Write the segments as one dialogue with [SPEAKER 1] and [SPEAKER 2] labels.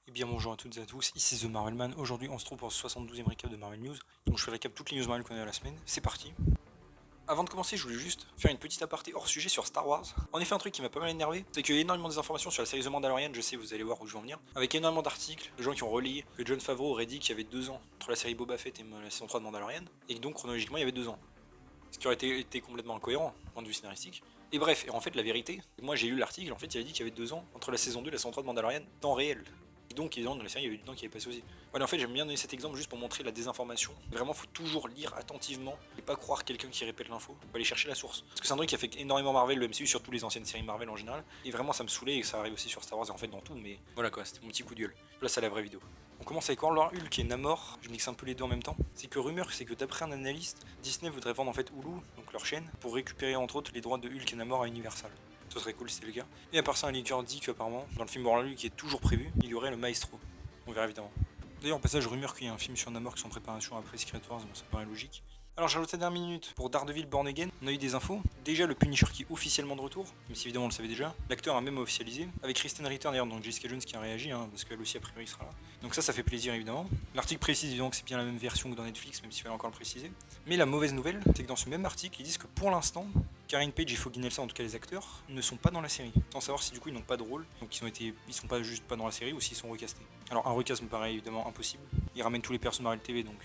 [SPEAKER 1] Et bien bonjour à toutes et à tous, ici The Marvelman. Aujourd'hui on se trouve pour le 72e récap de Marvel News. Donc je fais récap toutes les news Marvel qu'on a eu la semaine. C'est parti. Avant de commencer, je voulais juste faire une petite aparté hors sujet sur Star Wars. En effet, un truc qui m'a pas mal énervé, c'est qu'il y a énormément d'informations sur la série The Mandalorian, je sais, vous allez voir où je vais en venir, avec énormément d'articles, de gens qui ont relayé que Jon Favreau aurait dit qu'il y avait 2 ans entre la série Boba Fett et la saison 3 de Mandalorian, et que donc chronologiquement il y avait 2 ans. Ce qui aurait été complètement incohérent, point de vue scénaristique. Et bref, et en fait la vérité, moi j'ai lu l'article, en fait il avait dit qu'il y avait 2 ans entre la saison 2 et la saison 3 de Mandalorian, temps réel. Et donc évidemment dans la série il y avait du temps qui avait passé aussi. Voilà, en fait j'aime bien donner cet exemple juste pour montrer la désinformation. Vraiment faut toujours lire attentivement et pas croire quelqu'un qui répète l'info, faut aller chercher la source. Parce que c'est un truc qui a fait énormément Marvel, le MCU, surtout les anciennes séries Marvel en général. Et vraiment ça me saoulait et ça arrive aussi sur Star Wars et en fait dans tout, mais voilà quoi, c'était mon petit coup de gueule. Place à la vraie vidéo. On commence avec Warlord Hulk et Namor, je mixe un peu les deux en même temps. C'est que rumeur, c'est que d'après un analyste, Disney voudrait vendre en fait Hulu, donc leur chaîne, pour récupérer entre autres les droits de Hulk et Namor à Universal. Ce serait cool si c'était le cas. Et à part ça, un leaker dit qu'apparemment, dans le film Warlord Hulk qui est toujours prévu, il y aurait le Maestro. On verra évidemment. D'ailleurs, au passage, rumeur qu'il y a un film sur Namor qui sont en préparation après Secret Wars, bon, ça paraît logique. Alors j'ajoute cette dernière minute, pour Daredevil Born Again, on a eu des infos. Déjà le Punisher qui est officiellement de retour, même si évidemment on le savait déjà. L'acteur a même officialisé, avec Kristen Ritter d'ailleurs, donc Jessica Jones qui a réagi, parce qu'elle aussi a priori sera là. Donc ça fait plaisir évidemment. L'article précise évidemment que c'est bien la même version que dans Netflix, même s'il fallait encore le préciser. Mais la mauvaise nouvelle, c'est que dans ce même article, ils disent que pour l'instant, Karen Page et Foggy Nelson, en tout cas les acteurs, ne sont pas dans la série. Sans savoir si du coup ils n'ont pas de rôle, donc ils sont pas juste pas dans la série ou s'ils sont recastés. Alors un recast me paraît évidemment impossible. Ils ramènent tous les personnages Marvel TV donc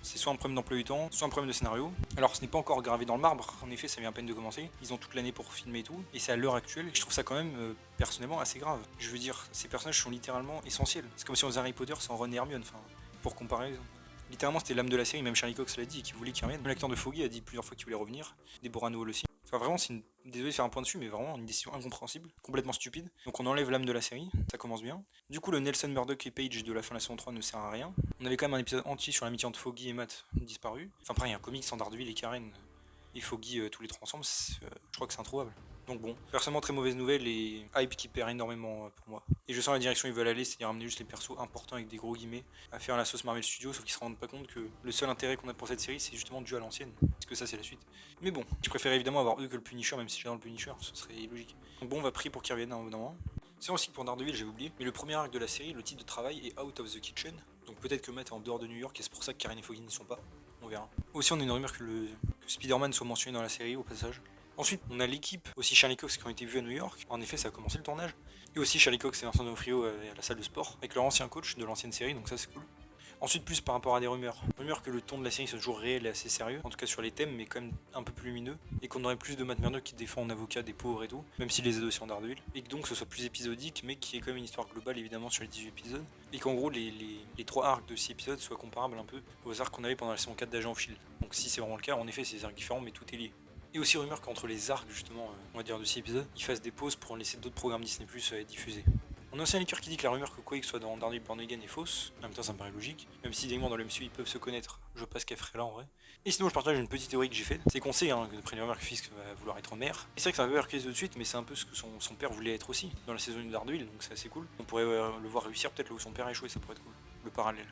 [SPEAKER 1] c'est soit un problème d'emploi du temps, soit un problème de scénario. Alors ce n'est pas encore gravé dans le marbre, en effet ça vient à peine de commencer, ils ont toute l'année pour filmer et tout, et c'est à l'heure actuelle, et je trouve ça quand même personnellement assez grave. Je veux dire, ces personnages sont littéralement essentiels. C'est comme si on faisait Harry Potter sans Ron et Hermione, enfin, pour comparer. Littéralement c'était l'âme de la série, même Charlie Cox l'a dit, qu'il voulait qu'il revienne. L'acteur de Foggy a dit plusieurs fois qu'il voulait revenir, Deborah Noel aussi. Enfin vraiment c'est une... Désolé de faire un point dessus, mais vraiment une décision incompréhensible, complètement stupide. Donc on enlève l'âme de la série, ça commence bien. Du coup le Nelson Murdoch et Page de la fin de la saison 3 ne sert à rien. On avait quand même un épisode entier sur l'amitié entre Foggy et Matt disparu. Enfin pareil, un comic sans Daredevil et Karen et Foggy tous les trois ensemble, je crois que c'est introuvable. Donc bon, personnellement très mauvaise nouvelle et hype qui perd énormément pour moi. Et je sens la direction ils veulent aller, c'est-à-dire ramener juste les persos importants avec des gros guillemets à faire la sauce Marvel Studios, sauf qu'ils se rendent pas compte que le seul intérêt qu'on a pour cette série c'est justement dû à l'ancienne, parce que ça c'est la suite. Mais bon, je préfère évidemment avoir eux que le Punisher, même si j'adore le Punisher, ce serait logique. Donc bon, on va prier pour qu'ils reviennent un moment. C'est aussi que pour Daredevil, j'ai oublié, mais le premier arc de la série, le titre de travail est Out of the Kitchen, donc peut-être que Matt est en dehors de New York et c'est pour ça que Karen et Foggy n'y sont pas. On verra. Aussi, on a une rumeur que Spider-Man soit mentionné dans la série au passage. Ensuite, on a l'équipe, aussi Charlie Cox, qui ont été vus à New York. En effet, ça a commencé le tournage. Et aussi Charlie Cox et Vincent D'Onofrio à la salle de sport, avec leur ancien coach de l'ancienne série, donc ça c'est cool. Ensuite, plus par rapport à des rumeurs. Rumeurs que le ton de la série soit toujours réel et assez sérieux, en tout cas sur les thèmes, mais quand même un peu plus lumineux. Et qu'on aurait plus de Matt Murdock qui défend en avocat des pauvres et tout, même s'il les aide aussi en Daredevil. Et que donc ce soit plus épisodique, mais qui est quand même une histoire globale évidemment sur les 18 épisodes. Et qu'en gros, les 3 arcs de 6 épisodes soient comparables un peu aux arcs qu'on avait pendant la saison 4 d'Agent of Shield. Donc si c'est vraiment le cas, en effet, c'est des arcs différents, mais tout est lié. Et aussi rumeur qu'entre les arcs justement, on va dire de 6 épisodes, ils fassent des pauses pour en laisser d'autres programmes Disney Plus diffusés. On a aussi un leaker qui dit que la rumeur que Quake soit dans Daredevil Born Again est fausse. En même temps, ça me paraît logique. Même si évidemment dans le MCU ils peuvent se connaître, je vois pas ce qu'elle ferait là en vrai. Et sinon, je partage une petite théorie que j'ai faite. C'est qu'on sait que d'après les rumeurs que Fisk va vouloir être mère. Et c'est vrai que c'est un peu arcade tout de suite, mais c'est un peu ce que son père voulait être aussi dans la saison 1 de Daredevil, donc c'est assez cool. On pourrait le voir réussir peut-être là où son père a échoué, ça pourrait être cool. Le parallèle.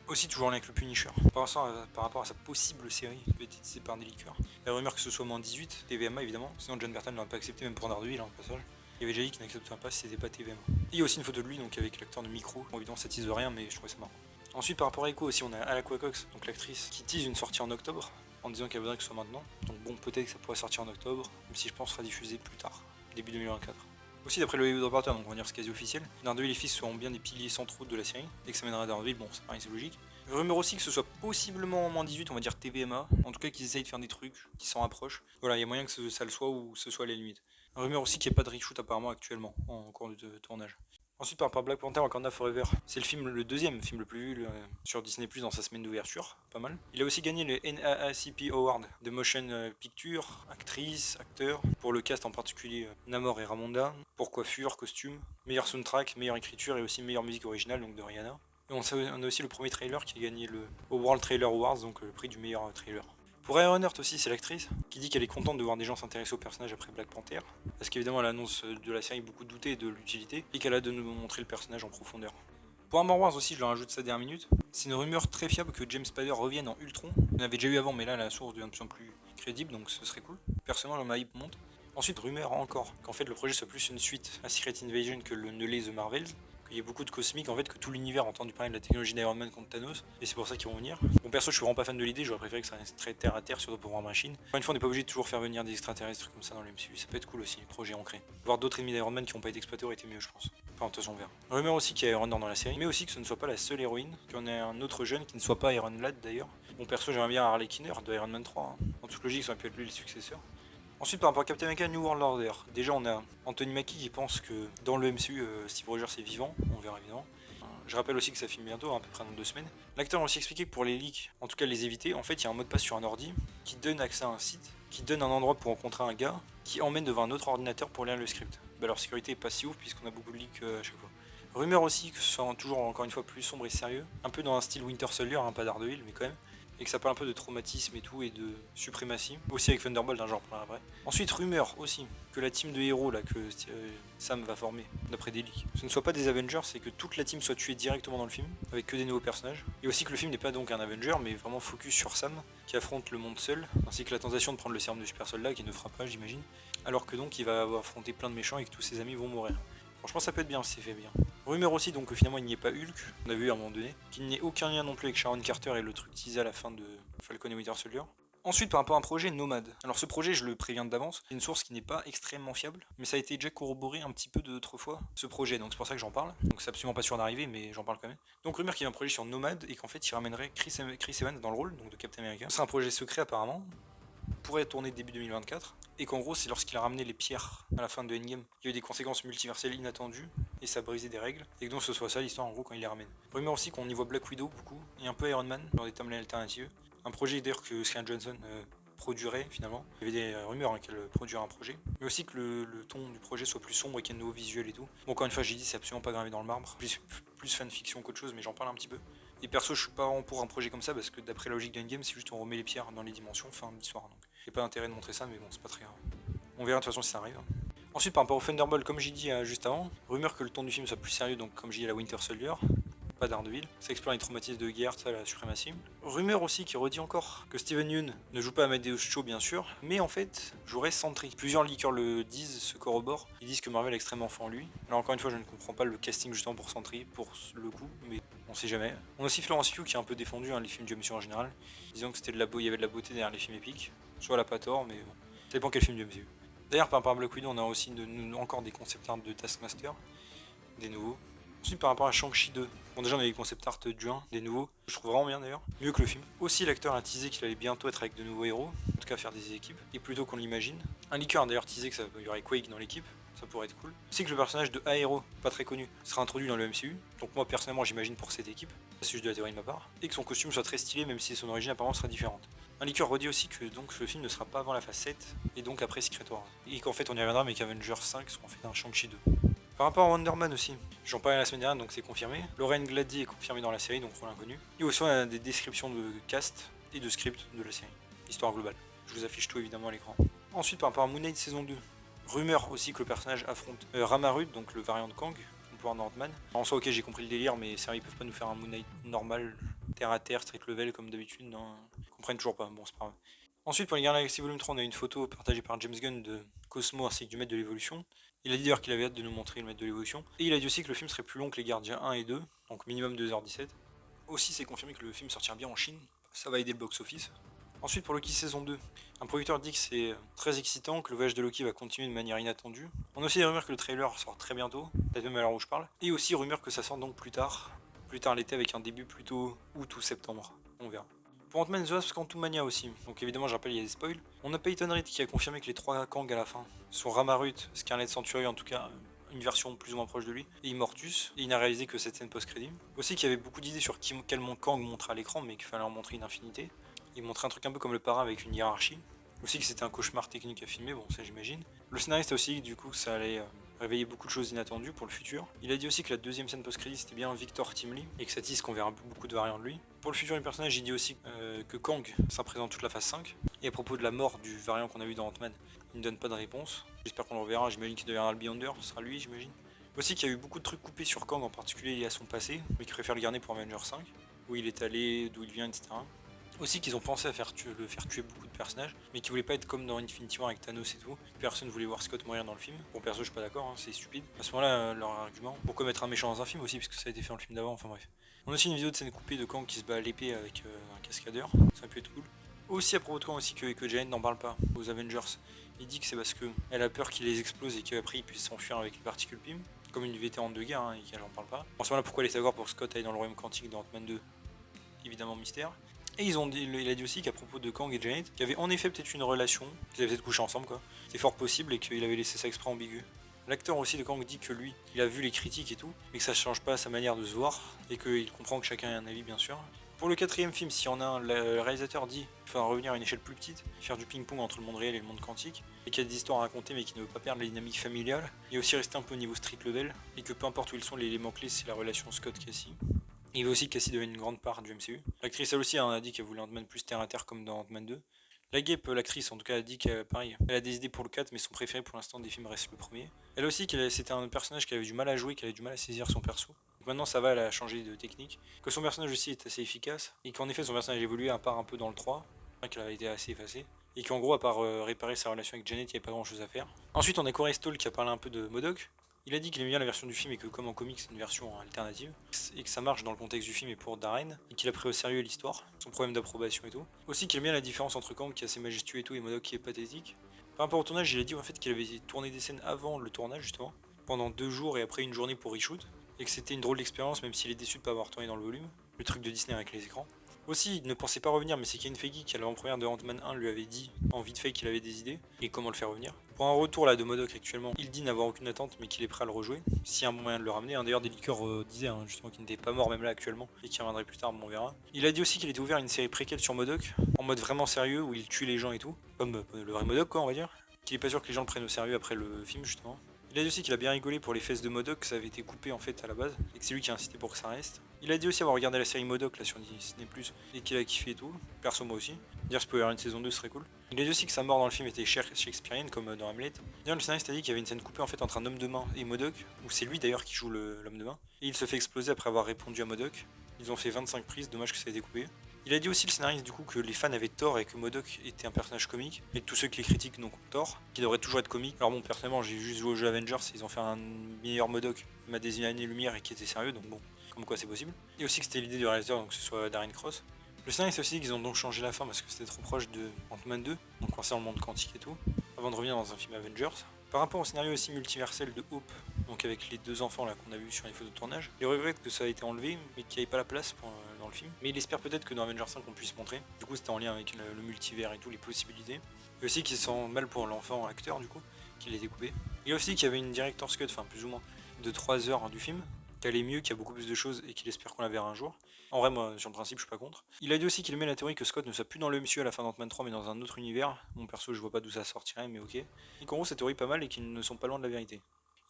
[SPEAKER 1] Aussi toujours en lien avec le Punisher. Par rapport à sa possible série, peut-être par des leakers. La rumeur que ce soit moins 18, TVMA évidemment, sinon John Bertal n'aurait pas accepté même pour Daredevil au passage. Il y avait déjà dit qu'il n'accepterait pas si c'était pas TVMA. Et il y a aussi une photo de lui donc avec l'acteur de Micro. Bon évidemment ça tease rien mais je trouvais ça marrant. Ensuite par rapport à Echo aussi on a Alaqua Cox, donc l'actrice, qui tease une sortie en octobre, en disant qu'elle voudrait que ce soit maintenant. Donc bon peut-être que ça pourrait sortir en octobre, même si je pense sera diffusé plus tard, début 2024. Aussi d'après le Hollywood Reporter, donc on va dire c'est quasi officiel, Daredevil et Fist seront bien des piliers centraux de la série, dès que ça mènera à Daredevil, bon c'est pareil c'est logique. Rumeur aussi que ce soit possiblement en moins 18, on va dire TVMA, en tout cas qu'ils essayent de faire des trucs qui s'en rapprochent. Voilà, il y a moyen que ça le soit ou que ce soit les limites. Rumeur aussi qu'il n'y ait pas de reshoot apparemment actuellement en cours de tournage. Ensuite par rapport à Black Panther Wakanda Forever, c'est le deuxième film le plus vu sur Disney Plus dans sa semaine d'ouverture, pas mal. Il a aussi gagné le NAACP Award de Motion Picture, actrice, acteur, pour le cast en particulier Namor et Ramonda, pour coiffure, costume, meilleur soundtrack, meilleure écriture et aussi meilleure musique originale donc de Rihanna. Et on a aussi le premier trailer qui a gagné le World Trailer Awards, donc le prix du meilleur trailer. Pour Ironheart aussi, c'est l'actrice qui dit qu'elle est contente de voir des gens s'intéresser au personnage après Black Panther, parce qu'évidemment l'annonce de la série beaucoup douté de l'utilité, et qu'elle a de nous montrer le personnage en profondeur. Pour Armor Wars aussi, je leur ajoute ça dernière minute, c'est une rumeur très fiable que James Spader revienne en Ultron. On avait déjà eu avant, mais là la source devient de plus en plus crédible, donc ce serait cool. Personnellement, ma hype monte. Ensuite, rumeur encore qu'en fait le projet soit plus une suite à Secret Invasion que ne l'est The Marvels, qu'il y ait beaucoup de cosmiques, en fait, que tout l'univers a entendu parler de la technologie d'Iron Man contre Thanos, et c'est pour ça qu'ils vont venir. Bon, perso, je suis vraiment pas fan de l'idée, j'aurais préféré que ça reste très terre à terre, surtout pour War Machine. Encore une fois, on n'est pas obligé de toujours faire venir des extraterrestres comme ça dans le MCU, ça peut être cool aussi, les projets ancrés. Voir d'autres ennemis d'Iron Man qui n'ont pas été exploités aurait été mieux, je pense. Enfin, de toute façon, on verra. Rumeur aussi qu'il y a Iron Man dans la série, mais aussi que ce ne soit pas la seule héroïne, qu'on ait un autre jeune qui ne soit pas Iron Lad d'ailleurs. Bon, perso, j'aimerais bien Harley Quinn de Iron Man 3, hein. En toute logique, ça aurait pu être lui le successeur. Ensuite, par rapport à Captain America New World Order, déjà on a Anthony Mackie qui pense que dans le MCU, Steve Rogers est vivant, on verra évidemment. Je rappelle aussi que ça filme bientôt, à peu près dans 2 semaines. L'acteur a aussi expliqué que pour les leaks, en tout cas les éviter, en fait il y a un mot de passe sur un ordi qui donne accès à un site, qui donne un endroit pour rencontrer un gars, qui emmène devant un autre ordinateur pour lire le script. Bah, leur sécurité est pas si ouf puisqu'on a beaucoup de leaks à chaque fois. Rumeur aussi que ce soit toujours encore une fois plus sombre et sérieux, un peu dans un style Winter Soldier, hein, pas Daredevil mais quand même. Et que ça parle un peu de traumatisme et tout, et de suprématie. Aussi avec Thunderbolt, hein, j'en reparlerai après. Ensuite, rumeur aussi, que la team de héros là, que Sam va former, d'après des leaks, ce ne soit pas des Avengers, c'est que toute la team soit tuée directement dans le film, avec que des nouveaux personnages. Et aussi que le film n'est pas donc un Avenger, mais vraiment focus sur Sam, qui affronte le monde seul, ainsi que la tentation de prendre le sérum de super soldat, qui ne fera pas, j'imagine. Alors que donc, il va affronter plein de méchants et que tous ses amis vont mourir. Franchement, ça peut être bien si c'est fait bien. Rumeur aussi donc que finalement il n'y ait pas Hulk, on a vu à un moment donné, qu'il n'y ait aucun lien non plus avec Sharon Carter et le truc teasé à la fin de Falcon et Winter Soldier. Ensuite, par rapport à un projet Nomade. Alors ce projet, je le préviens d'avance, c'est une source qui n'est pas extrêmement fiable, mais ça a été déjà corroboré un petit peu d'autres fois, ce projet, donc c'est pour ça que j'en parle. Donc c'est absolument pas sûr d'arriver, mais j'en parle quand même. Donc rumeur qu'il y a un projet sur Nomade et qu'en fait il ramènerait Chris Evans dans le rôle, donc de Captain America. C'est un projet secret apparemment, pourrait tourner début 2024, et qu'en gros c'est lorsqu'il a ramené les pierres à la fin de Endgame, il y a eu des conséquences multiverselles inattendues, et ça a brisé des règles, et que donc ce soit ça l'histoire en gros quand il les ramène. Rumeur aussi qu'on y voit Black Widow beaucoup, et un peu Iron Man dans des timelines alternatives. Un projet d'ailleurs que Scarlett Johansson produirait finalement. Il y avait des rumeurs hein, qu'elle produirait un projet, mais aussi que le ton du projet soit plus sombre et qu'il y ait de nouveaux visuels et tout. Bon, encore une fois, j'ai dit, c'est absolument pas gravé dans le marbre, plus fanfiction qu'autre chose, mais j'en parle un petit peu. Et perso, je suis pas vraiment pour un projet comme ça parce que d'après la logique d'Endgame, c'est juste on remet les pierres dans les dimensions, fin de l'histoire. Donc, j'ai pas intérêt de montrer ça, mais bon, c'est pas très grave. On verra de toute façon si ça arrive. Ensuite, par rapport au Thunderbolt, comme j'ai dit juste avant, rumeur que le ton du film soit plus sérieux, donc comme j'ai dit, la Winter Soldier, pas Daredevil. Ça explore les traumatismes de guerre, ça, la suprématie. Rumeur aussi qui redit encore que Steven Yeun ne joue pas Amadeus Cho, bien sûr, mais en fait jouerait Sentry. Plusieurs leakers le disent, se corroborent. Ils disent que Marvel est extrêmement fort en lui. Alors encore une fois, je ne comprends pas le casting justement pour Sentry, pour le coup, mais on sait jamais. On a aussi Florence Pugh qui a un peu défendu les films du MCU en général, disant que il y avait de la beauté derrière les films épiques. Soit elle a pas tort, mais bon, ça dépend quel film du MCU. D'ailleurs, par rapport à Black Widow, on a aussi encore des concept art de Taskmaster, des nouveaux. Ensuite, par rapport à Shang-Chi 2, bon, déjà on a les concept art du 1, des nouveaux, je trouve vraiment bien d'ailleurs, mieux que le film. Aussi, l'acteur a teasé qu'il allait bientôt être avec de nouveaux héros, en tout cas faire des équipes, et plutôt qu'on l'imagine. Un leaker a d'ailleurs teasé qu'il y aurait Quake dans l'équipe, ça pourrait être cool. Aussi que le personnage de Aero, pas très connu, sera introduit dans le MCU, donc moi personnellement j'imagine pour cette équipe, c'est juste de la théorie de ma part, et que son costume soit très stylé même si son origine apparemment sera différente. Un leaker redit aussi que donc le film ne sera pas avant la phase 7, et donc après Secret Wars. Et qu'en fait on y reviendra mais qu'Avengers 5 sera en fait un Shang-Chi 2. Par rapport à Wonder Man aussi, j'en parlais la semaine dernière donc c'est confirmé. Lorraine Glady est confirmée dans la série donc rôle inconnu. Et aussi on a des descriptions de cast et de script de la série, histoire globale. Je vous affiche tout évidemment à l'écran. Ensuite par rapport à Moon Knight saison 2, rumeur aussi que le personnage affronte Ramarud, donc le variant de Kang, on peut voir dans Ant-Man. En soi ok j'ai compris le délire mais c'est vrai ils peuvent pas nous faire un Moon Knight normal, terre à terre, street level comme d'habitude, non. Ils comprennent toujours pas, bon c'est pas grave. Ensuite, pour les Gardiens de la Galaxie Volume 3, on a une photo partagée par James Gunn de Cosmo ainsi que du Maître de l'Évolution. Il a dit d'ailleurs qu'il avait hâte de nous montrer le Maître de l'Évolution. Et il a dit aussi que le film serait plus long que les Gardiens 1 et 2, donc minimum 2h17. Aussi, c'est confirmé que le film sortira bien en Chine, ça va aider le box-office. Ensuite, pour Loki saison 2, un producteur dit que c'est très excitant, que le voyage de Loki va continuer de manière inattendue. On a aussi des rumeurs que le trailer sort très bientôt, peut-être même à l'heure où je parle. Et aussi rumeurs que ça sort donc plus tard l'été avec un début plutôt août ou septembre, on verra. Pour Ant-Man The Wasp Quantumania aussi, donc évidemment je rappelle il y a des spoils. On a Peyton Reed qui a confirmé que les 3 Kang à la fin sont Ramarut, Scarlet Century en tout cas, une version plus ou moins proche de lui, et Immortus, et il n'a réalisé que cette scène post-crédit. Aussi qu'il y avait beaucoup d'idées sur quel Kang montrer à l'écran, mais qu'il fallait en montrer une infinité. Il montrait un truc un peu comme le parrain avec une hiérarchie. Aussi que c'était un cauchemar technique à filmer, bon ça j'imagine. Le scénariste a aussi dit du coup que ça allait réveiller beaucoup de choses inattendues pour le futur. Il a dit aussi que la deuxième scène post-crédit c'était bien Victor Timely et que ça tease qu'on verra beaucoup de variants de lui. Pour le futur du personnage, il dit aussi que Kang sera présent dans toute la phase 5. Et à propos de la mort du variant qu'on a vu dans Ant-Man, il ne donne pas de réponse. J'espère qu'on le reverra, j'imagine qu'il deviendra le Beyonder, ce sera lui j'imagine. Aussi qu'il y a eu beaucoup de trucs coupés sur Kang en particulier liés à son passé, mais qu'il préfère le garder pour Avengers 5, où il est allé, d'où il vient, etc. Aussi qu'ils ont pensé à le faire tuer beaucoup de personnages, mais qu'ils voulaient pas être comme dans Infinity War avec Thanos et tout. Personne voulait voir Scott mourir dans le film. Bon, perso, je suis pas d'accord, hein, c'est stupide. À ce moment-là, leur argument. Pourquoi mettre un méchant dans un film aussi, puisque ça a été fait dans le film d'avant, enfin bref. On a aussi une vidéo de scène coupée de Kang qui se bat à l'épée avec un cascadeur, ça a pu être cool. Aussi à propos de Kang aussi que Janet n'en parle pas aux Avengers. Il dit que c'est parce qu'elle a peur qu'il les explose et qu'après il puisse s'enfuir avec les particules PIM, comme une vétérane de guerre, hein, et qu'elle en parle pas. En ce moment-là, pourquoi les savoir pour que Scott aille dans le royaume quantique dans Ant-Man 2? Évidemment mystère. Et il a dit aussi qu'à propos de Kang et Janet, qu'il y avait en effet peut-être une relation, qu'ils avaient peut-être couché ensemble quoi. C'est fort possible et qu'il avait laissé ça exprès ambigu. L'acteur aussi de Kang dit que lui, il a vu les critiques et tout, mais que ça change pas sa manière de se voir, et qu'il comprend que chacun a un avis bien sûr. Pour le quatrième film, s'il y en a un, le réalisateur dit qu'il faudra revenir à une échelle plus petite, faire du ping-pong entre le monde réel et le monde quantique, et qu'il y a des histoires à raconter mais qui ne veut pas perdre la dynamique familiale, et aussi rester un peu au niveau street level, et que peu importe où ils sont, les éléments clés c'est la relation Scott-Cassie. Il veut aussi que Cassie devienne une grande part du MCU. L'actrice elle aussi a dit qu'elle voulait Ant-Man plus terre à terre comme dans Ant-Man 2. La Guêpe, l'actrice en tout cas, a dit qu'elle elle a des idées pour le 4, mais son préféré pour l'instant des films reste le premier. Elle aussi, c'était un personnage qui avait du mal à jouer, qui avait du mal à saisir son perso. Donc maintenant ça va, elle a changé de technique. Que son personnage aussi est assez efficace, et qu'en effet son personnage a évolué à part un peu dans le 3, qu'elle a été assez effacée. Et qu'en gros, à part réparer sa relation avec Janet, il n'y avait pas grand chose à faire. Ensuite, on a Corey Stoll qui a parlé un peu de MODOK. Il a dit qu'il aimait bien la version du film et que comme en comics c'est une version alternative et que ça marche dans le contexte du film et pour Darren et qu'il a pris au sérieux l'histoire, son problème d'approbation et tout. Aussi qu'il aime bien la différence entre Kang qui est assez majestueux et tout et MODOK qui est pathétique. Par rapport au tournage, il a dit en fait qu'il avait tourné des scènes avant le tournage justement, pendant 2 jours et après une journée pour reshoot, et que c'était une drôle d'expérience même s'il est déçu de pas avoir tourné dans le volume, le truc de Disney avec les écrans. Aussi, il ne pensait pas revenir, mais c'est Kevin Feige qui à l'avant-première de Ant-Man 1 lui avait dit en vite fait qu'il avait des idées et comment le faire revenir. Pour un retour là de MODOK actuellement, il dit n'avoir aucune attente mais qu'il est prêt à le rejouer, s'il y a un moyen de le ramener. D'ailleurs des leakers disaient justement qu'il n'était pas mort même là actuellement et qu'il reviendrait plus tard, bon, on verra. Il a dit aussi qu'il était ouvert à une série préquelle sur MODOK, en mode vraiment sérieux où il tue les gens et tout, comme le vrai MODOK quoi on va dire. Qu'il est pas sûr que les gens le prennent au sérieux après le film justement. Il a dit aussi qu'il a bien rigolé pour les fesses de MODOK, que ça avait été coupé en fait à la base, et que c'est lui qui a incité pour que ça reste. Il a dit aussi avoir regardé la série MODOK là sur Disney+, et qu'il a kiffé et tout, perso moi aussi. Dire spoiler une saison 2 serait cool. Il a dit aussi que sa mort dans le film était shakespearienne comme dans Hamlet. D'ailleurs le scénariste a dit qu'il y avait une scène coupée en fait entre un homme de main et MODOK, où c'est lui d'ailleurs qui joue l'homme de main, et il se fait exploser après avoir répondu à MODOK. Ils ont fait 25 prises, dommage que ça ait été coupé. Il a dit aussi le scénariste du coup que les fans avaient tort et que MODOK était un personnage comique et que tous ceux qui les critiquent n'ont tort, qu'il devrait toujours être comique. Alors bon personnellement j'ai juste joué au jeu Avengers et ils ont fait un meilleur MODOK qui m'a des années-lumière et qui était sérieux donc bon, comme quoi c'est possible. Et aussi que c'était l'idée du réalisateur donc que ce soit Darren Cross. Le scénariste aussi dit qu'ils ont donc changé la fin parce que c'était trop proche de Ant-Man 2, donc concernant le monde quantique et tout, avant de revenir dans un film Avengers. Par rapport au scénario aussi multiversel de Hope, donc avec les 2 enfants là qu'on a vu sur les photos de tournage, il regrette que ça a été enlevé mais qu'il n'y avait pas la place dans le film. Mais il espère peut-être que dans Avengers 5 on puisse montrer. Du coup c'était en lien avec le multivers et tout, les possibilités. Et aussi qu'il sent mal pour l'enfant acteur du coup, qu'il ait découpé. Et aussi qu'il y avait une director's cut, enfin plus ou moins, de 3 heures du film, qui allait mieux, qu'il y a beaucoup plus de choses et qu'il espère qu'on la verra un jour. En vrai, moi, sur le principe, je suis pas contre. Il a dit aussi qu'il aimait la théorie que Scott ne soit plus dans le MCU à la fin d'Ant-Man 3, mais dans un autre univers. Mon perso, je vois pas d'où ça sortirait, mais ok. Et qu'en gros, cette théorie est pas mal et qu'ils ne sont pas loin de la vérité.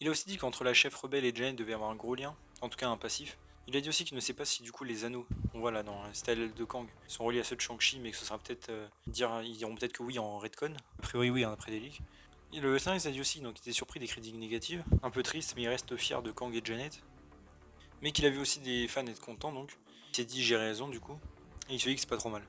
[SPEAKER 1] Il a aussi dit qu'entre la chef rebelle et Janet devait y avoir un gros lien, en tout cas un passif. Il a dit aussi qu'il ne sait pas si du coup les anneaux, on voit là dans le style de Kang, sont reliés à ceux de Shang-Chi, mais que ce sera peut-être ils diront peut-être que oui en retcon. A priori oui, hein, après des leaks. Et le scénariste a dit aussi donc il était surpris des critiques négatives, un peu triste, mais il reste fier de Kang et Janet. Mais qu'il a vu aussi des fans être contents donc. Il s'est dit j'ai raison du coup. Et il se dit que c'est pas trop mal.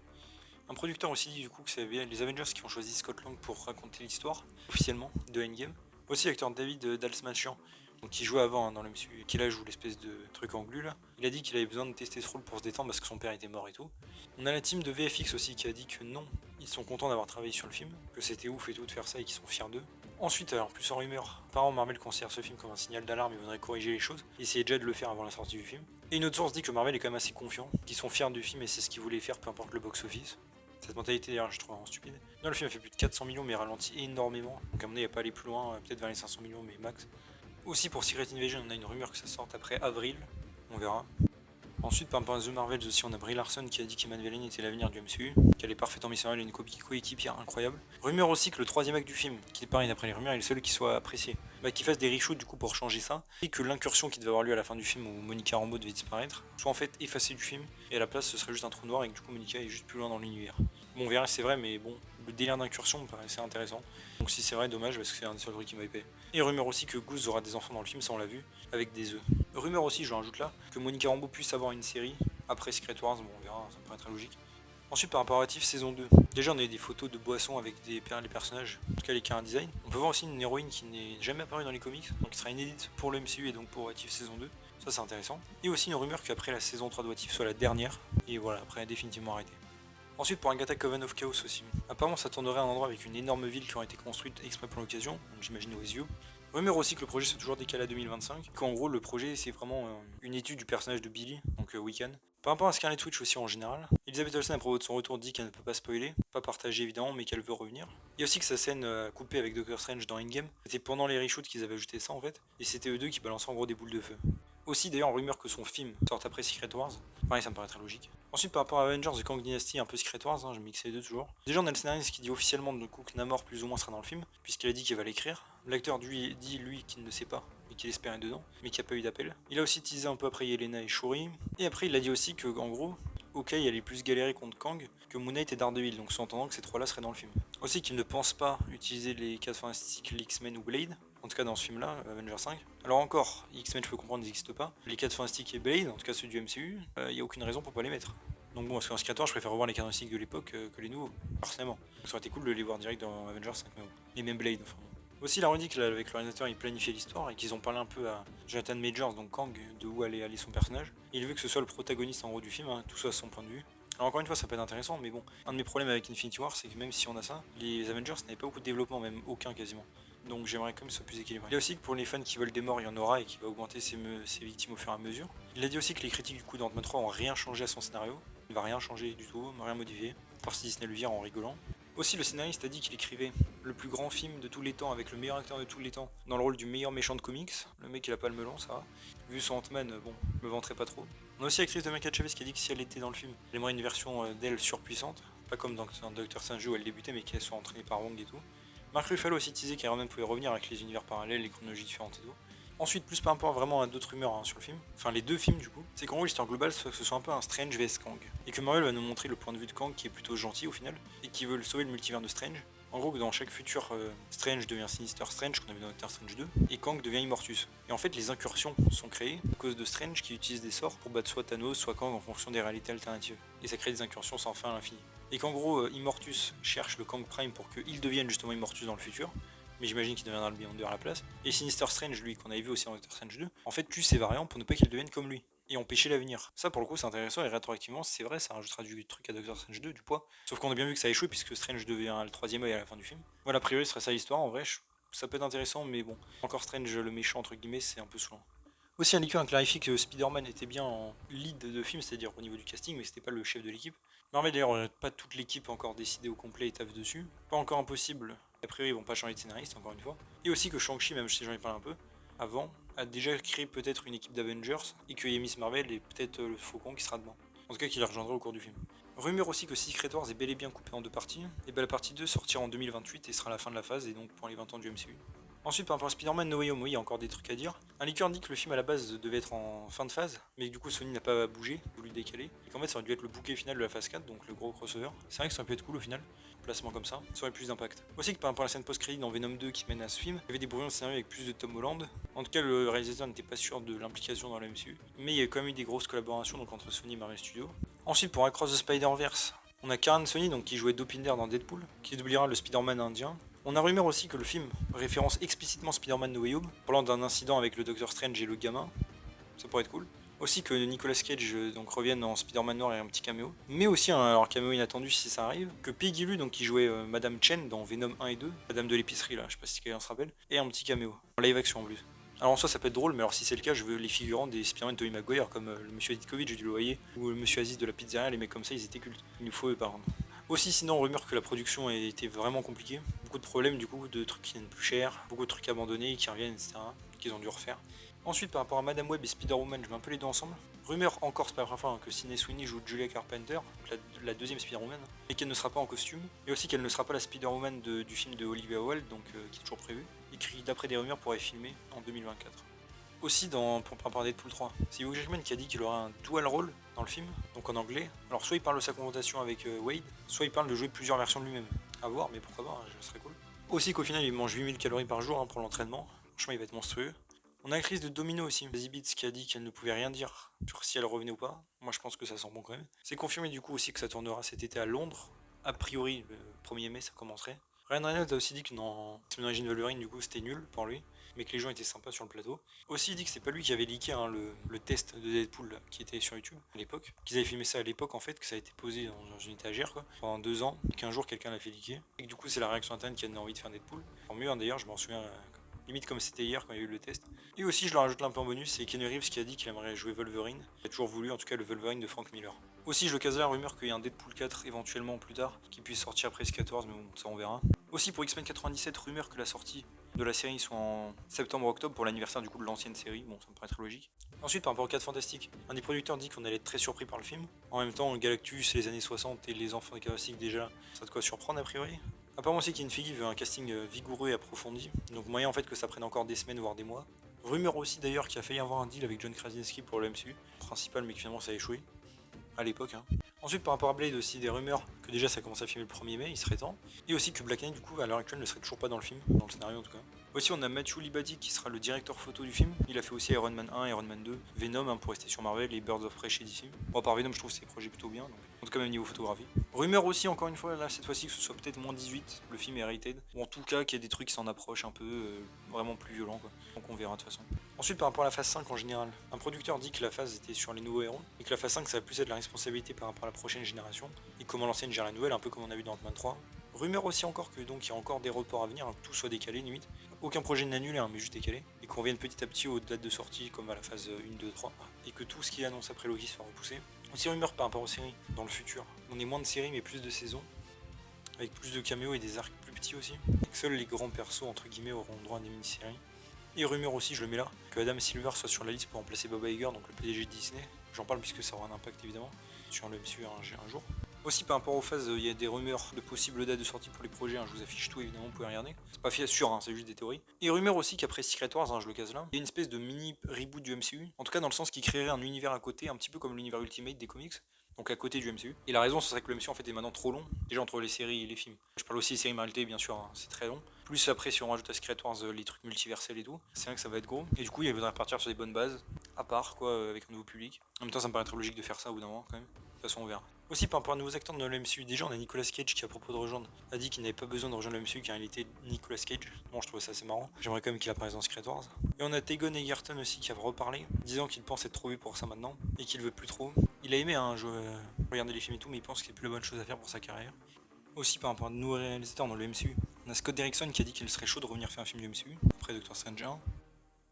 [SPEAKER 1] Un producteur aussi dit du coup que c'est les Avengers qui ont choisi Scott Lang pour raconter l'histoire, officiellement, de Endgame. Aussi l'acteur David Dalsmachian, donc qui jouait avant dans le MCU, qui là joue l'espèce de truc en glu là. Il a dit qu'il avait besoin de tester ce rôle pour se détendre parce que son père était mort et tout. On a la team de VFX aussi qui a dit que non, ils sont contents d'avoir travaillé sur le film, que c'était ouf et tout de faire ça et qu'ils sont fiers d'eux. Ensuite, alors plus en rumeur, apparemment Marvel considère ce film comme un signal d'alarme et voudrait corriger les choses, essayer déjà de le faire avant la sortie du film. Et une autre source dit que Marvel est quand même assez confiant, qu'ils sont fiers du film et c'est ce qu'ils voulaient faire peu importe le box-office. Cette mentalité d'ailleurs je trouve vraiment stupide. Non, le film a fait plus de 400 millions mais ralentit énormément, donc à mon avis il a pas aller plus loin, peut-être vers les 500 millions mais max. Aussi pour Secret Invasion on a une rumeur que ça sorte après avril, on verra. Ensuite, par rapport à The Marvels aussi, on a Brie Larson qui a dit qu'Eman Vellani était l'avenir du MCU, qu'elle est parfaite en Miss Marvel et une coéquipière incroyable. Rumeur aussi que le 3ème acte du film, qui est pareil d'après les rumeurs, est le seul qui soit apprécié. Qu'il fasse des reshoots du coup pour changer ça, et que l'incursion qui devait avoir lieu à la fin du film où Monica Rambeau devait disparaître, soit en fait effacée du film, et à la place ce serait juste un trou noir et que du coup Monica est juste plus loin dans l'univers. Bon, on verra si c'est vrai, mais bon, le délire d'incursion me paraissait intéressant. Donc si c'est vrai, dommage parce que c'est un des seuls trucs qui m'a épais. Et rumeur aussi que Goose aura des enfants dans le film, ça on l'a vu, avec des œufs. Rumeur aussi, je rajoute là, que Monica Rambeau puisse avoir une série après Secret Wars, bon on verra, ça me paraît très logique. Ensuite, par rapport à What If saison 2, déjà on a des photos de boissons avec les personnages, en tout cas les character design. On peut voir aussi une héroïne qui n'est jamais apparue dans les comics, donc qui sera inédite pour le MCU et donc pour What If saison 2. Ça c'est intéressant. Et aussi une rumeur qu'après la saison 3 de What If soit la dernière, et voilà, après définitivement arrêté. Ensuite pour Agatha Coven of Chaos aussi. Apparemment ça tournerait à un endroit avec une énorme ville qui aurait été construite exprès pour l'occasion, donc j'imagine Westview. Rumeur aussi que le projet soit toujours décalé à 2025, qu'en gros le projet c'est vraiment une étude du personnage de Billy, donc Wiccan. Par rapport à Scarlet Witch aussi en général, Elizabeth Olsen à propos de son retour dit qu'elle ne peut pas spoiler, pas partager évidemment, mais qu'elle veut revenir. Il y a aussi que sa scène coupée avec Doctor Strange dans Endgame, c'était pendant les reshoots qu'ils avaient ajouté ça en fait, et c'était eux deux qui balançaient en gros des boules de feu. Aussi d'ailleurs rumeur que son film sorte après Secret Wars, pareil ça me paraît très logique. Ensuite par rapport à Avengers The Kang Dynasty, un peu Secret Wars, je mixe les deux toujours. Déjà on a le scénariste qui dit officiellement de coup que Namor plus ou moins sera dans le film, puisqu'il a dit qu'il va l'écrire. L'acteur dit lui qu'il ne sait pas, et qu'il espère être dedans, mais qu'il n'y a pas eu d'appel. Il a aussi teasé un peu après Yelena et Shuri, et après il a dit aussi que en gros, Hawkeye allait plus galérer contre Kang que Moon Knight et Daredevil, donc sous-entendant que ces trois-là seraient dans le film. Aussi qu'il ne pense pas utiliser les 4 Fantastiques, les X-Men ou Blade, en tout cas dans ce film-là, Avengers 5. Alors encore, X-Men je peux comprendre, ils n'existent pas. Les 4 Fantastiques et Blade, en tout cas ceux du MCU, il n'y a aucune raison pour pas les mettre. Donc bon, parce qu'en Secret Wars, je préfère revoir les 4 Fantastiques de l'époque que les nouveaux, personnellement. Donc ça aurait été cool de les voir direct dans Avengers 5, mais bon. Et même Blade, enfin bon. Aussi, il a redit qu'avec le réalisateur, il planifiait l'histoire et qu'ils ont parlé un peu à Jonathan Majors, donc Kang, de où allait aller son personnage. Et il veut que ce soit le protagoniste en gros du film, hein, tout ça à son point de vue. Alors encore une fois, ça peut être intéressant, mais bon, un de mes problèmes avec Infinity War, c'est que même si on a ça, les Avengers n'avaient pas beaucoup de développement, même aucun quasiment. Donc j'aimerais quand même que ce soit plus équilibré. Il y a aussi que pour les fans qui veulent des morts, il y en aura et qui va augmenter ses victimes au fur et à mesure. Il a dit aussi que les critiques du coup d'Ant-Man 3 ont rien changé à son scénario. Il va rien changer du tout, rien modifier. Par si Disney le vire en rigolant. Aussi, le scénariste a dit qu'il écrivait le plus grand film de tous les temps avec le meilleur acteur de tous les temps dans le rôle du meilleur méchant de comics. Le mec il a pas le melon, ça va. Vu son Ant-Man, bon, je me vanterai pas trop. On a aussi l'actrice de Michael Chavez qui a dit que si elle était dans le film, elle aimerait une version d'elle surpuissante. Pas comme dans Doctor Strange où elle débutait mais qu'elle soit entraînée par Wong et tout. Mark Ruffalo aussi teasé qu'Iron Man pouvait revenir avec les univers parallèles, les chronologies différentes et tout. Ensuite, plus par rapport vraiment à d'autres rumeurs sur le film, enfin les deux films du coup, c'est qu'en gros l'histoire globale ce soit un peu un Strange vs Kang. Et que Marvel va nous montrer le point de vue de Kang qui est plutôt gentil au final, et qui veut sauver le multivers de Strange. En gros que dans chaque futur, Strange devient Sinister Strange, qu'on avait dans Doctor Strange 2, et Kang devient Immortus. Et en fait les incursions sont créées à cause de Strange qui utilise des sorts pour battre soit Thanos, soit Kang en fonction des réalités alternatives. Et ça crée des incursions sans fin à l'infini. Et qu'en gros Immortus cherche le Kang Prime pour qu'il devienne justement Immortus dans le futur, mais j'imagine qu'il deviendra le Beyonder à la place. Et Sinister Strange, lui, qu'on avait vu aussi dans Doctor Strange 2, en fait, tue ses variants pour ne pas qu'ils deviennent comme lui et empêcher l'avenir. Ça, pour le coup, c'est intéressant et rétroactivement, c'est vrai, ça rajoutera du truc à Doctor Strange 2, du poids. Sauf qu'on a bien vu que ça a échoué puisque Strange devient le troisième œil à la fin du film. Voilà, a priori, ce serait ça l'histoire. En vrai, ça peut être intéressant, mais bon, encore Strange, le méchant, entre guillemets, c'est un peu saoulant. Aussi, un liqueur a clarifié que Spider-Man était bien en lead de film, c'est-à-dire au niveau du casting, mais c'était pas le chef de l'équipe. Marvel d'ailleurs, pas toute l'équipe encore décidée au complet et taffe dessus. Pas encore impossible. A priori, ils vont pas changer de scénariste, encore une fois. Et aussi que Shang-Chi, même si j'en ai parlé un peu avant, a déjà créé peut-être une équipe d'Avengers et qu'il y a Miss Marvel et peut-être le Faucon qui sera dedans. En tout cas, qui les rejoindra au cours du film. Rumeur aussi que Secret Wars est bel et bien coupé en deux parties. Et bien la partie 2 sortira en 2028 et sera la fin de la phase et donc pour les 20 ans du MCU. Ensuite, par rapport à Spider-Man No Way Home, oui, il y a encore des trucs à dire. Un liqueur dit que le film à la base devait être en fin de phase, mais que du coup Sony n'a pas bougé, voulu décaler, et qu'en fait ça aurait dû être le bouquet final de la phase 4, donc le gros crossover. C'est vrai que ça aurait pu être cool au final, un placement comme ça aurait plus d'impact. Aussi que par rapport à la scène post-crédit dans Venom 2 qui mène à ce film, il y avait des brouillons de scénario avec plus de Tom Holland. En tout cas, le réalisateur n'était pas sûr de l'implication dans la MCU, mais il y a quand même eu des grosses collaborations donc entre Sony et Marvel Studios. Ensuite, pour Across the Spider-Verse, on a Karen Sony donc, qui jouait Dopinder dans Deadpool, qui doublera le Spider-Man indien. On a rumeur aussi que le film référence explicitement Spider-Man No Way Home, parlant d'un incident avec le Doctor Strange et le gamin. Ça pourrait être cool. Aussi que Nicolas Cage donc revienne en Spider-Man noir et un petit caméo. Mais aussi un caméo inattendu si ça arrive. Que Peggy Lu, donc qui jouait Madame Chen dans Venom 1 et 2, Madame de l'épicerie là, je sais pas si quelqu'un se rappelle, et un petit caméo. En live action en plus. Alors en soi ça peut être drôle, mais alors si c'est le cas, je veux les figurants des Spider-Man de Tobey Maguire comme le monsieur Ditkovich du Loyer ou le monsieur Aziz de la pizzeria, les mecs comme ça ils étaient cultes. Il nous faut eux par contre. Aussi sinon rumeur que la production a été vraiment compliquée, beaucoup de problèmes du coup, de trucs qui viennent plus cher, beaucoup de trucs abandonnés qui reviennent etc, qu'ils ont dû refaire. Ensuite par rapport à Madame Web et Spider-Woman, je mets un peu les deux ensemble. Rumeur encore, c'est pas la première fois que Sidney Sweeney joue Julia Carpenter, donc la deuxième Spider-Woman, et qu'elle ne sera pas en costume, et aussi qu'elle ne sera pas la Spider-Woman du film de Olivia Wilde, donc qui est toujours prévu, et qui d'après des rumeurs pourrait filmer en 2024. Aussi par rapport à Deadpool 3, c'est Hugh Jackman qui a dit qu'il aura un dual role dans le film, donc en anglais. Alors soit il parle de sa confrontation avec Wade, soit il parle de jouer plusieurs versions de lui-même. À voir, mais pourquoi pas, ce serait cool. Aussi qu'au final il mange 8000 calories par jour pour l'entraînement, franchement il va être monstrueux. On a la crise de Domino aussi. Zazie Beetz qui a dit qu'elle ne pouvait rien dire sur si elle revenait ou pas. Moi je pense que ça sent bon quand même. C'est confirmé du coup aussi que ça tournera cet été à Londres. A priori, le 1er mai ça commencerait. Ryan Reynolds a aussi dit que dans X-Men Origins Wolverine du coup c'était nul pour lui, mais que les gens étaient sympas sur le plateau. Aussi il dit que c'est pas lui qui avait leaké hein, le test de Deadpool là, qui était sur YouTube à l'époque. Qu'ils avaient filmé ça à l'époque en fait, que ça a été posé dans une étagère quoi, pendant 2 ans, qu'un jour quelqu'un l'a fait leaker. Et que du coup c'est la réaction interne qui a donné envie de faire Deadpool. En mieux hein, d'ailleurs, je m'en souviens limite comme c'était hier quand il y a eu le test. Et aussi je le rajoute un peu en bonus, c'est Keanu Reeves qui a dit qu'il aimerait jouer Wolverine. Il a toujours voulu en tout cas le Wolverine de Frank Miller. Aussi je le case la rumeur qu'il y a un Deadpool 4 éventuellement plus tard, qui puisse sortir après ce 14, mais bon ça on verra. Aussi pour X-Men 97, rumeur que la sortie de la série soit en septembre-octobre pour l'anniversaire du coup de l'ancienne série, bon ça me paraît très logique. Ensuite par rapport aux 4 Fantastiques, un des producteurs dit qu'on allait être très surpris par le film. En même temps Galactus, les années 60 et les enfants des Fantastiques déjà, ça a de quoi surprendre a priori. Apparemment aussi qu'Infigi veut un casting vigoureux et approfondi, donc moyen en fait que ça prenne encore des semaines voire des mois. Rumeur aussi d'ailleurs qu'il a failli avoir un deal avec John Krasinski pour le MCU, principal mais que finalement ça a échoué, à l'époque. Hein. Ensuite par rapport à Blade aussi des rumeurs que déjà ça commence à filmer le 1er mai, il serait temps. Et aussi que Black Knight du coup à l'heure actuelle ne serait toujours pas dans le film, dans le scénario en tout cas. Aussi on a Matthew Libati qui sera le directeur photo du film, il a fait aussi Iron Man 1, Iron Man 2, Venom hein, pour rester sur Marvel et Birds of Prey chez DC. Bon par Venom je trouve ces projets plutôt bien, donc en tout cas même niveau photographie. Rumeur aussi encore une fois là cette fois-ci que ce soit peut-être moins 18, le film est rated, ou en tout cas qu'il y ait des trucs qui s'en approchent un peu, vraiment plus violents quoi, donc on verra de toute façon. Ensuite par rapport à la phase 5 en général, un producteur dit que la phase était sur les nouveaux héros, et que la phase 5 ça va plus être la responsabilité par rapport à la prochaine génération, et comment l'ancienne gère la nouvelle, un peu comme on a vu dans Ant-Man 3. Rumeur aussi encore que donc il y a encore des reports à venir, hein, que tout soit décalé limite. Aucun projet n'est annulé, hein, mais juste décalé. Et qu'on revienne petit à petit aux dates de sortie, comme à la phase 1, 2, 3. Et que tout ce qui est annoncé après Loki soit repoussé. Aussi rumeur par rapport aux séries, dans le futur. On est moins de séries mais plus de saisons. Avec plus de caméos et des arcs plus petits aussi. Et que seuls les grands persos entre guillemets auront droit à des mini-séries. Et rumeur aussi, je le mets là, que Adam Silver soit sur la liste pour remplacer Bob Iger, donc le PDG de Disney. J'en parle puisque ça aura un impact évidemment sur le MCU un jour. Aussi par rapport aux phases, il y a des rumeurs de possibles dates de sortie pour les projets, hein, je vous affiche tout évidemment, vous pouvez regarder. C'est pas sûr, hein, c'est juste des théories. Et rumeur aussi qu'après Secret Wars, hein, je le case là, il y a une espèce de mini reboot du MCU, en tout cas dans le sens qui créerait un univers à côté, un petit peu comme l'univers Ultimate des comics, donc à côté du MCU. Et la raison ce serait que le MCU en fait est maintenant trop long, déjà entre les séries et les films. Je parle aussi des séries Marvel TV bien sûr, hein, c'est très long. Plus après si on rajoute à Secret Wars les trucs multiversels et tout, c'est vrai que ça va être gros. Et du coup il faudrait partir sur des bonnes bases, à part quoi, avec un nouveau public. En même temps ça me paraît très logique de faire ça au bout d'un moment quand même. De toute façon on verra. Aussi par rapport à nouveaux acteurs dans le MCU, déjà on a Nicolas Cage qui à propos de rejoindre a dit qu'il n'avait pas besoin de rejoindre le MCU car il était Nicolas Cage. Bon je trouve ça assez marrant, j'aimerais quand même qu'il apparaisse dans Secret Wars. Et on a Tagon Egerton aussi qui a reparlé, disant qu'il pense être trop vieux pour ça maintenant et qu'il veut plus trop. Il a aimé hein, regarder les films et tout, mais il pense que c'est plus la bonne chose à faire pour sa carrière. Aussi par rapport à de nouveaux réalisateurs dans le MCU, on a Scott Derrickson qui a dit qu'il serait chaud de revenir faire un film du MCU après Doctor Strange 1.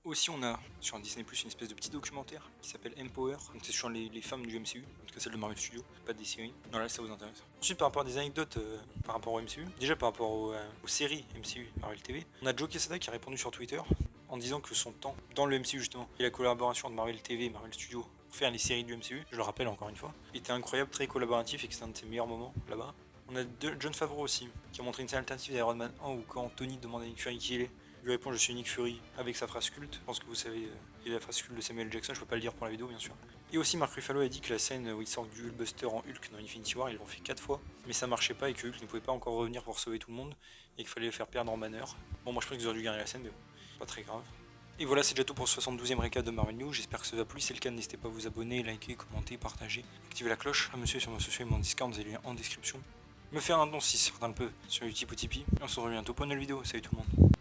[SPEAKER 1] Aussi on a sur Disney Plus une espèce de petit documentaire qui s'appelle Empower, donc c'est sur les femmes du MCU, en tout cas celle de Marvel Studios, pas des séries. Voilà, ça vous intéresse. Ensuite par rapport à des anecdotes par rapport au MCU, déjà par rapport aux séries MCU Marvel TV, on a Joe Quesada qui a répondu sur Twitter en disant que son temps dans le MCU justement et la collaboration de Marvel TV et Marvel Studios pour faire les séries du MCU, je le rappelle encore une fois, était incroyable, très collaboratif et que c'était un de ses meilleurs moments là-bas. On a John Favreau aussi, qui a montré une scène alternative d'Iron Man 1 où quand Tony demande à Nick Fury qui il est, il lui répond je suis Nick Fury avec sa phrase culte. Je pense que vous savez, il a la phrase culte de Samuel Jackson, je peux pas le dire pour la vidéo bien sûr. Et aussi Mark Ruffalo a dit que la scène où il sort du Hulkbuster en Hulk dans Infinity War, ils l'ont fait 4 fois, mais ça marchait pas et que Hulk ne pouvait pas encore revenir pour sauver tout le monde et qu'il fallait le faire perdre en Banner. Bon moi je pense qu'ils auraient dû gagner la scène mais bon, pas très grave. Et voilà, c'est déjà tout pour ce 72e récap de Marvel News, j'espère que ça vous a plu, si c'est le cas n'hésitez pas à vous abonner, liker, commenter, partager, activer la cloche, à me suivre sur mon social et mon Discord, vous avez les liens en description. Me faire un don si certains le peuvent sur Utip ou Tipeee, et on se retrouve bientôt pour une nouvelle vidéo, salut tout le monde.